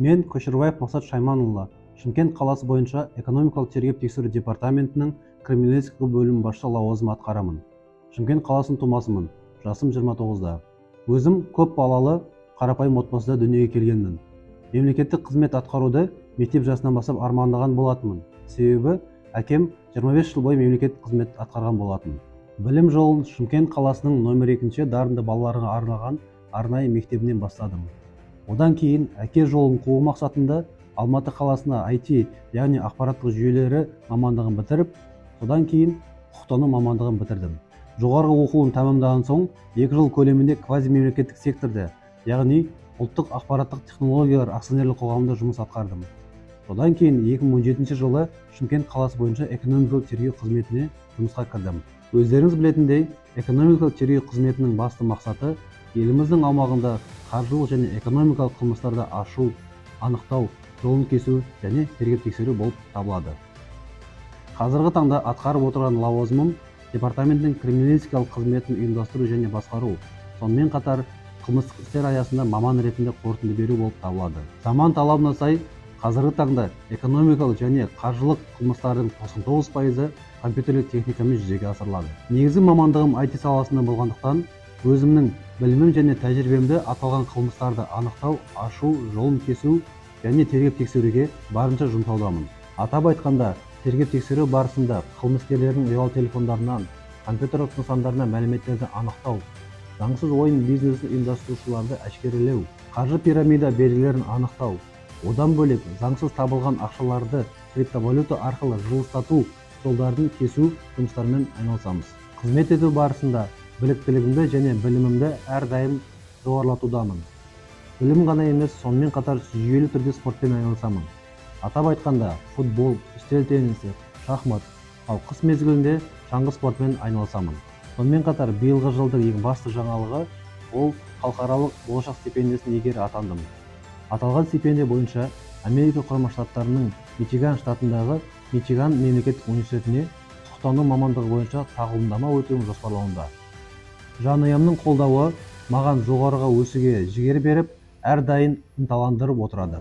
Мен Көшербаев Мақсат Шайманұлы, Шымкент қаласы бойынша экономикалық тергеп-тексеру департаментінің криминалистика бөлімі басшысы лауазымын атқарамын. Шымкент қаласының тумасымын. Жасым 29-да. Өзім көп балалы, қарапайым отбасыда дүниеге келгенмін. Мемлекеттік қызмет атқаруды мектеп жасынан бастап армандаған болатынмын. Себебі әкем 25 жыл бойы мемлекеттік қызмет атқарған болатын. Білім жолын Шымкент қаласының номер 2 дарынды балаларға арналған арнайы мектебінен бастадым. Одан кейін әке жолын қуу мақсатында Алматы қаласына IT, яғни ақпараттық жүйелері мамандығын бітіріп, содан кейін құқықтану мамандығын бітірдім. Жоғарғы оқуын тәмамдаған соң 2 жыл көлемінде квазимемлекеттік секторда, яғни ұлттық ақпараттық технологиялар акционерлік қоғамында жұмыс атқардым. Содан кейін 2017 жылы Шымкент қаласы бойынша экономикалық тергеу қызметіне жұмысқа кірдім. Өздеріңіз білетіндей, экономикалық тергеу қызметінің басты мақсаты еліміздің аумағында қаржылық және экономикалық қылмыстарды ашу, анықтау, жолын кесу және тергеп-тексеру болып табылады. Қазіргі таңда атқарып отырған лауазымым департаменттің криминалистикалық қызметін ұйымдастыру және басқару, сонымен қатар қылмыстық істер аясында маман ретінде қорытынды беру болып табылады. Заман талабына сай, қазіргі таңда экономикалық және қаржылық қылмыстардың 99% компьютерлік техникамен жүзеге асырылады. Негізгі мамандығым IT саласында болғандықтан, өзімнің білімім және тәжірибемді аталған қылмыстарды анықтау, ашу, жолын кесу және тергеп-тексеруге барынша жұмсаудамын. Атап айтқанда, тергеп-тексеру барысында қылмыскерлердің ұялы телефондарынан, компьютерлік нысандарына мәліметтерді анықтау, заңсыз ойын бизнесін ұйымдастырушыларды әшкерелеу, қаржы пирамида белгілерін анықтау, одан бөлек заңсыз табылған ақшаларды криптовалюта арқылы жылыстату жолдарын кесу жұмыстарымен айналысамыз. Қызмет ету барысында біліктілігімді және білімімді әрдайым жоғарылатудамын. Білім ғана емес, сонымен қатар жүйелі түрде спортпен айналысамын. Атап айтқанда, футбол, үстел теннисі, шахмат, ал қыс мезгілінде шаңғы спортпен айналысамын. Сонымен қатар биылғы жылдың ең басты жаңалығы ол халықаралық болашақ стипендиясының иегері атандым. Аталған стипендия бойынша Америка құрама штаттарының Мичиган штатындағы Мичиган мемлекеттік университетіне құқықтану мамандығы бойынша тағылымдама өтуім жоспарлануда. Жанұямның қолдауы маған жоғарыға өсуге жігер беріп, әрдайым ынталандырып отырады.